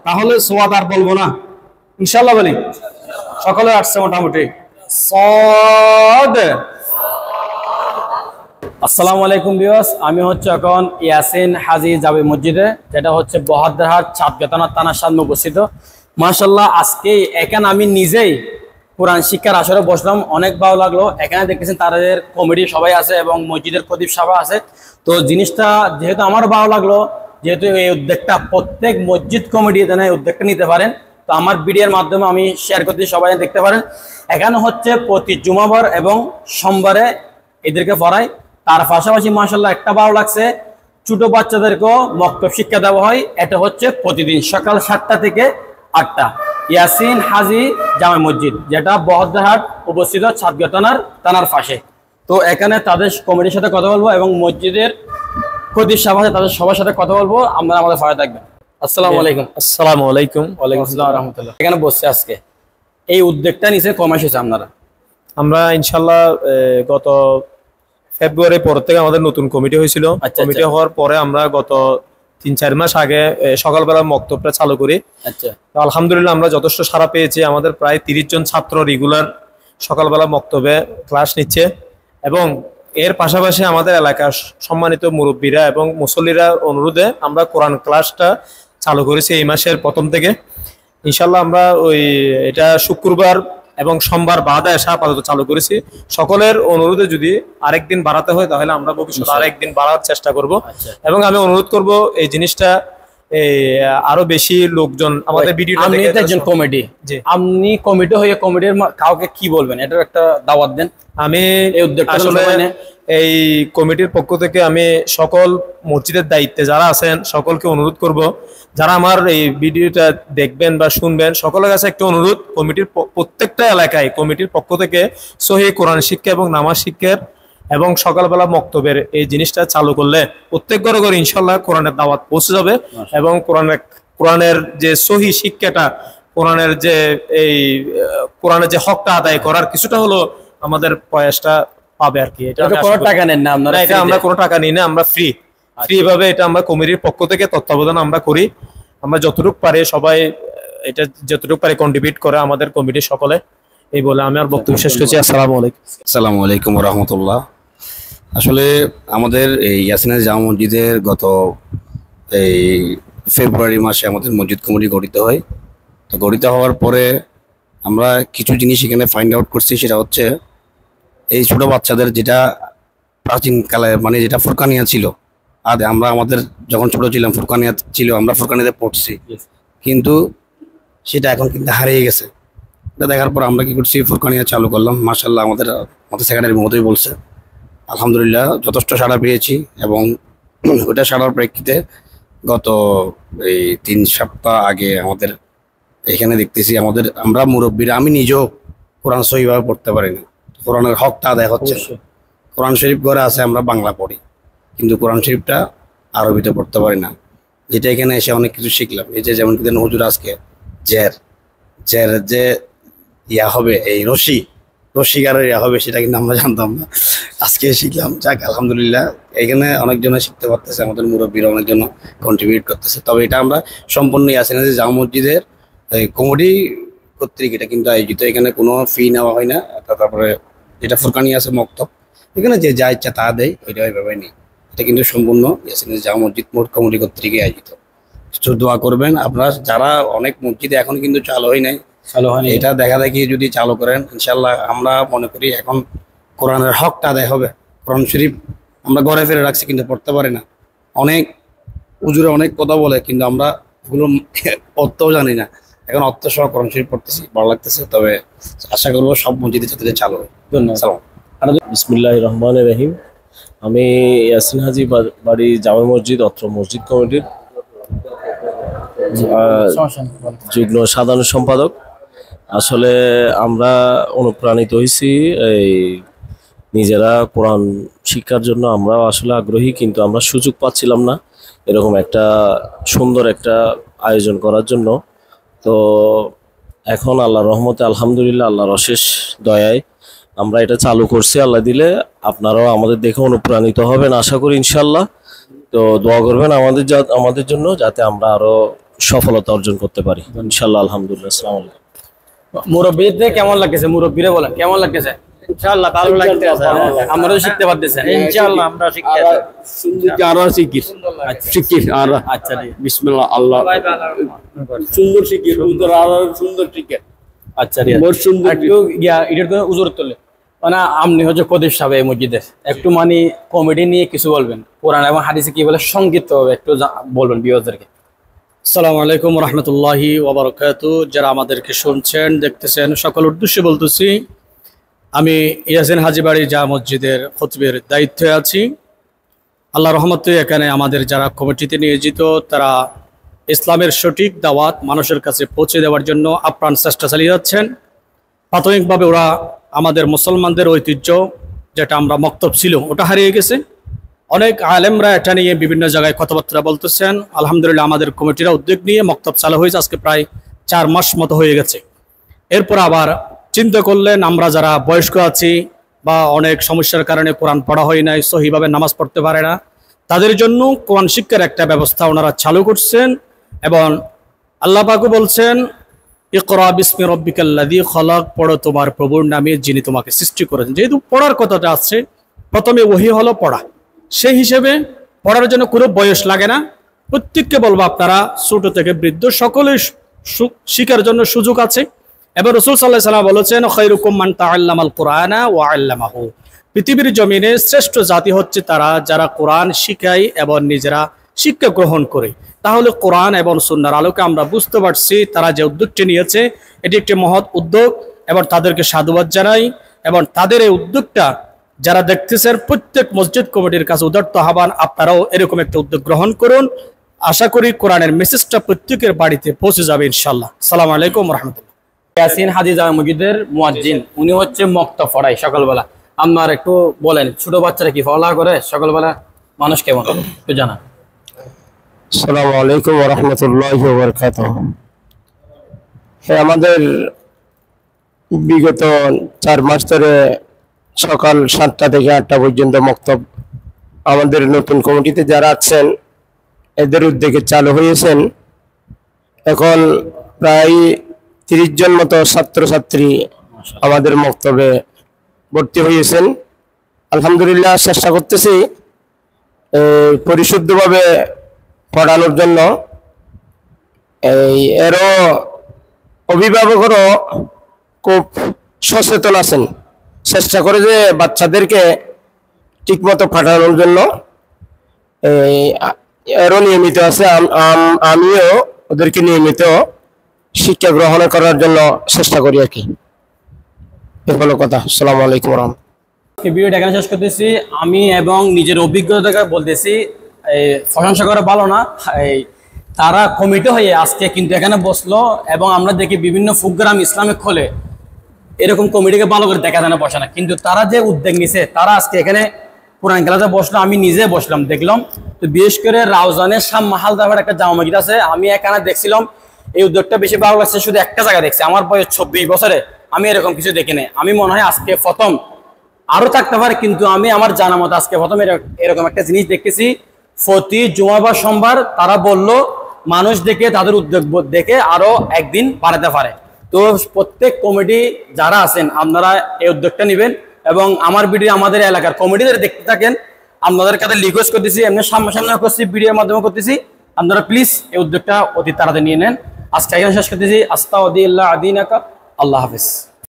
তাহলে সোয়াদ আর বলবো না, ইনশাআল্লাহ বলি। সকলে আসছে মোটামুটি। সদ। আসসালামু আলাইকুম ভিউয়ার্স, আমি হচ্ছে এখন ইয়াসিন হাজী জামে মসজিদে, যেটা হচ্ছে বহদ্দারহাট চাঁদগাঁথানা থানার সামনে অবস্থিত। মাশাআল্লাহ, আজকে এখানে আমি নিজেই কোরআন শিক্ষার আসরে বসলাম, অনেক ভালো লাগলো। এখানে দেখতেছেন তাদের কমিটি সবাই আছে এবং মসজিদের খতিব সাহেব আছে। তো জিনিসটা যেহেতু আমার ভালো লাগলো, যেহেতু এই উদ্যোগটা প্রত্যেক মসজিদ কমিটি এখানে উদ্যোগটা নিতে পারেন, তো আমার ভিডিওর মাধ্যমে আমি শেয়ার করতে সবাই দেখতে পারেন। এখানে হচ্ছে প্রতি জুমাবার এবং সোমবারে এদেরকে পড়ায়। তার পাশাপাশি মাশাআল্লাহ একটা ভালো লাগছে, ছোট বাচ্চাদেরকেও মক্তব শিক্ষা দেওয়া হয়। এটা হচ্ছে প্রতিদিন সকাল 7টা থেকে 8টা, ইয়াসিন হাজী জামে মসজিদ, যেটা বহদ্দারহাট অবস্থিত চাঁদগাঁথানার থানার পাশে। তো এখানে তাদের কমিটির সাথে কথা বলবো এবং মসজিদের খতিব সাহেব আছে, তাদের সবার সাথে কথা বলবো। আপনারা আমাদের পাশে থাকবেন। আসসালামু আলাইকুম। আসসালামু আলাইকুম। ওয়ালাইকুম আসসালাম ওয়া রাহমাতুল্লাহ। এখানে বসছে আজকে এই উদ্যোগটা নিচে কমাস হয়েছে আপনারা? আমরা ইনশাআল্লাহ গত ফেব্রুয়ারি পর থেকে আমাদের নতুন কমিটি হয়েছিল। কমিটি হওয়ার পরে আমরা গত 3-4 মাস আগে সকালবেলা মক্তবটা চালু করি। আচ্ছা, আলহামদুলিল্লাহ আমরা যথেষ্ট সাড়া পেয়েছি। আমাদের প্রায় 30 জন ছাত্র রেগুলার সকালবেলা মক্তবে ক্লাস নিচ্ছে এবং এর পাশাপাশি আমাদের এলাকার সম্মানিত মুরব্বীরা এবং মুসল্লিরা অনুরোধে আমরা কোরআন ক্লাসটা চালু করেছি এই মাসের প্রথম থেকে। ইনশাল্লাহ আমরা এটা শুক্রবার এবং সোমবার বাদে এসে আপাতত চালু করেছি। সকলের অনুরোধে যদি আরেকদিন বাড়াতে হয় তাহলে আমরা ভবিষ্যতে আরেকদিন বাড়ার চেষ্টা করব। এবং আমি অনুরোধ করব এই জিনিসটা আরো বেশি লোকজন আমাদের ভিডিওটা দেখে। একজন কমিটি, আপনি কমিটি হয়ে কমিটির কাউকে কি বলবেন, এটার একটা দাওয়াত দেন। আমি এই উদ্যোগটা আসলে এই কমিটির পক্ষ থেকে আমি সকল মসজিদের দায়িত্বে যারা আছেন সকলকে অনুরোধ করব, যারা আমার এই ভিডিওটা দেখবেন বা শুনবেন, সকলের কাছে একটা অনুরোধ, কমিটির প্রত্যেকটা এলাকায় কমিটির পক্ষ থেকে সহিহ কোরআন শিক্ষা এবং নামাজ শিক্ষার এবং সকালবেলা মক্তবের এই জিনিসটা চালু করলে প্রত্যেক ঘরে ঘরে ইনশাল্লাহ কোরআনের দাওয়াত পৌঁছে যাবে এবং কোরআনের যে সহিহ শিক্ষাটা, কোরআনের যে কোরআনের যে হকটা আদায় করার কিছুটা হলো আমাদের প্রয়াসটা পাবে আর কি। এটা কোনো টাকা নেন না আপনারা? এটা আমরা কোনো টাকা নিই না, আমরা ফ্রি ভাবে এটা আমরা কমিটির পক্ষ থেকে তত্ত্বাবধান আমরা করি। আমরা যতটুকু পারি সবাই এটা যতটুকু পারি কন্ট্রিবিউট করে আমাদের কমিটির সকলে। এই বলে আমি আর বক্তব্য শেষ করছি। আসসালামু আলাইকুম। আসসালামু আলাইকুম ওয়া রাহমাতুল্লাহ। আসলে আমাদের এই ইয়াসিন হাজী জামে মসজিদের গত এই ফেব্রুয়ারি মাসে আমাদের মসজিদ কমিটি গঠিত হয়। তো গঠিত হওয়ার পরে আমরা কিছু জিনিস এখানে ফাইন্ড আউট করছি, সেটা হচ্ছে এই ছোট বাচ্চাদের যেটা প্রাচীনকালে মানে যেটা ফুরকানিয়া ছিল, আর আমরা আমাদের যখন ছোট ছিলাম ফুরকানিয়া ছিল, আমরা ফুরকানিয়াতে পড়ছি, কিন্তু সেটা এখন কিন্তু হারিয়ে গেছে। এটা দেখার পর আমরা কি করছি, ফুরকানিয়া চালু করলাম। মাশাআল্লাহ আমাদের সেক্রেটারি মহোদয় বলছে, আলহামদুলিল্লাহ যথেষ্ট সাড়া পেয়েছি। এবং ওইটা সাড়ার প্রেক্ষিতে গত এই 3 সপ্তাহ আগে আমাদের এখানে দেখতেছি আমরা মুরব্বীরা, আমি নিজেও কোরআন সহিভাবে পড়তে পারি না, কোরআনের হকটা আদায় হচ্ছে। কোরআন শরীফ ঘরে আছে, আমরা বাংলা পড়ি, কিন্তু কোরআন শরীফটা আরবিতে পড়তে পারি না। যেটা এখানে এসে অনেক কিছু শিখলাম। এই যে যেমন কি হুজুর আজকে জের যে ইয়া হবে, এই রশিগারের ইয়া হবে, সেটা কিন্তু আমরা জানতাম না, আজকে শিখলাম। যাক আলহামদুলিল্লাহ, এখানে অনেকজনে শিখতে পারতেছে, আমাদের মুরব্বীরা অনেকজন কন্ট্রিবিউট করতেছে। তবে এটা আমরা সম্পূর্ণ ইয়াসিন হাজী জামে মসজিদের কমিটি কর্তৃক এটা কিন্তু আয়োজিত। এখানে কোনো ফি নেওয়া হয় না। তারপরে যেটা ফুরকানিয়া আছে মক্তব, এখানে যে যা ইচ্ছা তা দেয়, ওইটা ওইভাবে নেই। এটা কিন্তু সম্পূর্ণ ইয়াসিন হাজী জামে মসজিদ কমিটি কর্তৃক আয়োজিত। দোয়া করবেন আপনারা, যারা অনেক মসজিদে এখন কিন্তু চালু হয় নাই, এটা দেখা দেখি যদি চালু করেন ইনশাল্লাহ আমরা মনে করি এখন কোরআনের হকটা আদায় হবে। কোরআন শরীফ আমরা ঘরে ফিরে রাখছি কিন্তু পড়তে পারি না। অনেক হুজুরে অনেক কথা বলে, কিন্তু আমরা এগুলো অর্থও জানি না। এখন অর্থ সহ কোরআন শরীফ পড়তেছি, ভালো লাগতেছে। তবে আশা করবো সব মসজিদে যাতে চালু হয়। ধন্যবাদ। বিসমিল্লাহির রহমানির রহিম। আমি ইয়াসিন হাজী বাড়ি জামে মসজিদ অত্র মসজিদ কমিটির যুগ্ম সাধারণ সম্পাদক। আসলে আমরা অনুপ্রাণিত হয়েছি এই নিজেরা কোরআন শিক্ষার জন্য। আমরা আসলে আগ্রহী, কিন্তু আমরা সুযোগ পাচ্ছিলাম না এরকম একটা সুন্দর একটা আয়োজন করার জন্য। তো এখন আল্লাহর রহমতে আলহামদুলিল্লাহ, আল্লাহর অশেষ দয়ায় আমরা এটা চালু করছি। আল্লাহ দিলে আপনারাও আমাদের দেখে অনুপ্রাণিত হবেন আশা করি ইনশাল্লাহ। তো দোয়া করবেন আমাদের জন্য, যাতে আমরা আরো সফলতা অর্জন করতে পারি ইনশাআল্লাহ। আলহামদুলিল্লাহ। আসসালামু আলাইকুম। মুরব্বীদের কেমন লাগতেছে? মুরব্বীরা বলেন কেমন লাগতেছে? ইনশাআল্লাহ ভালো লাগতেছে। আমরাও শিখতে পারতেছেন ইনশাআল্লাহ আমরা শিখতে সুন্দর আরো শিখির শিখির আর আচ্ছা বিসমিল্লাহ আল্লাহ সুন্দর শিখির সুন্দর আরো সুন্দর শিখির আচ্ছা বহুত সুন্দর একটু এটার তো উজুর তোলে মানে আপনি হচ্ছে প্রদীপ সাহেব এই মসজিদের একটু মানে কমেডি নিয়ে কিছু বলবেন, কোরআন এবং হাদিসে কি বলে সংগীত হবে একটু বলবেন ভিউয়ারদেরকে। আসসালামু আলাইকুম রহমতুল্লাহি ওয়া বারাকাতুহু। যারা আমাদেরকে শুনছেন দেখতেছেন সকল উদ্দেশ্যে বলতেছি, আমি ইয়াসিন হাজীবাড়ি জামে মসজিদের খতিবের দায়িত্বে আছি। আল্লাহ রহমতে এখানে আমাদের যারা কমিটিতে নিয়োজিত তারা ইসলামের সঠিক দাওয়াত মানুষের কাছে পৌঁছে দেওয়ার জন্য আপ্রাণ চেষ্টা চালিয়ে যাচ্ছেন। প্রাথমিকভাবে ওরা আমাদের মুসলমানদের ঐতিহ্য যেটা আমরা মক্তব ছিল ওটা হারিয়ে গেছে। অনেক আলেমরা এটা নিয়ে বিভিন্ন জায়গায় কথাবার্তা বলতেছেন। আলহামদুলিল্লাহ আমাদের কমিটিরা উদ্যোগ নিয়ে মক্তব চালু হয়েছে, আজকে প্রায় 4 মাস মতো হয়ে গেছে। এরপর আবার চিন্তা করলেন আমরা যারা বয়স্ক আছি বা অনেক সমস্যার কারণে কোরআন পড়া হয় নাই, সহিভাবে নামাজ পড়তে পারে না, তাদের জন্য কোরআন শিক্ষার একটা ব্যবস্থা ওনারা চালু করছেন। এবং আল্লাহ পাকও বলছেন ইকরা বিসমি রাব্বিকাল্লাযী খলাক, পড়ো তোমার প্রভুর নামে যিনি তোমাকে সৃষ্টি করেছেন। যেহেতু পড়ার কথাটা আছে, প্রথমে ওহী হলো পড়া, সেই হিসেবে পড়ার জন্য কোনো বয়স লাগে না। প্রত্যেককে বলবো আপনারা ছোট থেকে বৃদ্ধ সকলেই শিখার জন্য সুযোগ আছে। এবার রাসূল সাল্লাল্লাহু আলাইহি ওয়াসাল্লাম বলেছেন খায়রুকুম মান তাআল্লামাল কুরআনা ওয়া আল্লামাহু, পৃথিবীর জমিনে শ্রেষ্ঠ জাতি হচ্ছে তারা যারা কোরআন শিখায় এবং নিজেরা শিক্ষা গ্রহণ করে। তাহলে কোরআন এবং সুন্নাহর আলোকে আমরা বুঝতে পারছি তারা যে উদ্যোগটি নিয়েছে এটি একটি মহৎ উদ্যোগ এবং তাদেরকে সাধুবাদ জানাই। এবং তাদের এই উদ্যোগটা যারা দেখতেছেন প্রত্যেক মসজিদ কমিটির কাছে উদারত আহ্বান, আপনারাও এরকম একটা উদ্যোগ গ্রহণ করুন। আশা করি কোরআনের মেসেজটা প্রত্যেকের বাড়িতে পৌঁছে যাবে ইনশাআল্লাহ। আসসালামু আলাইকুম রাহমাতুল্লাহ। ইয়াসিন হাজী জামে মসজিদের মুয়াজ্জিন, উনি হচ্ছে মক্তব পড়ায় সকালবেলা। আপনার একটু বলেন ছোট বাচ্চারা কি পড়ালেখা করে সকালবেলা, মানুষ কেমন একটু জানান। আসসালামু আলাইকুম ওয়া রাহমাতুল্লাহি ওয়া বারাকাতুহু। আমাদের বিগত 4 মাস ধরে সকাল 7টা থেকে 8টা পর্যন্ত মক্তব আমাদের নতুন কমিটিতে যারা আছেন এদের উদ্যোগে চালু হয়েছেন। এখন প্রায় 30 জন মতো ছাত্রছাত্রী আমাদের মক্তবে ভর্তি হয়েছেন। আলহামদুলিল্লাহ চেষ্টা করতেছি পরিশুদ্ধভাবে পড়ানোর জন্য। এরও অভিভাবকরাও খুব সচেতন আছেন, চেষ্টা করে যে বাচ্চাদেরকে ঠিকমতো পাঠানোর জন্য। এরও নিয়মিত আছে, আমিও ওদেরকে নিয়মিত শিক্ষা গ্রহণ করার জন্য চেষ্টা করি আর কি। এ হলো কথা। আসসালামু আলাইকুম ওয়া রাহমাতুল্লাহ। ভিডিওটা এখানে শেষ করতেছি। আমি এবং নিজের অভিজ্ঞতা থেকে বলতেছি, প্রশংসা করা ভালো না, তারা কমিটি হয়ে আজকে কিন্তু এখানে বসলো এবং আমরা দেখি বিভিন্ন প্রোগ্রাম ইসলামিক খোলে এরকম কমিটিকে ভালো করে দেখা যায় না, বসে না, কিন্তু তারা যে উদ্যোগ নিছে তারা আজকে এখানে কোরআন ক্লাসে বসলো। আমি নিজে বসলাম, দেখলাম। তো বিশেষ করে রাউজানের শাম মাহাল দাবার একটা জামা মসজিদ আছে, আমি এখানে দেখছিলাম। এই উদ্যোগটা বেশি ভালো লাগছে, শুধু একটা জায়গায় দেখছি। আমার বয়স 24 বছরে আমি এরকম কিছু দেখিনি। আমি মনে হয় আজকে প্রথম, আরো থাকতে পারে কিন্তু আমি আমার জানা মতো আজকে প্রথম এরকম একটা জিনিস দেখতেছি। প্রতি জুমা বা সোমবার তারা বলল মানুষ দেখে তাদের উদ্যোগ দেখে আরো একদিন বাড়াতে পারে। তো প্রত্যেক কমিটি যারা আছেন আপনারা এই উদ্যোগটা নেবেন এবং আমার ভিডিও আমাদের এলাকার কমিটিদের দেখতে থাকেন। আপনাদের কাছে রিকোয়েস্ট করতেছি, এমনি সামনে করছি, ভিডিওর মাধ্যমে করতেছি, আপনারা প্লিজ এই উদ্যোগটা অতি তাড়াতাড়ি নিয়ে নেন। আজকে এখানে শেষ করতেছি। আস্তাগফিরুল্লাহ আদিনাকা। আল্লাহ হাফেজ।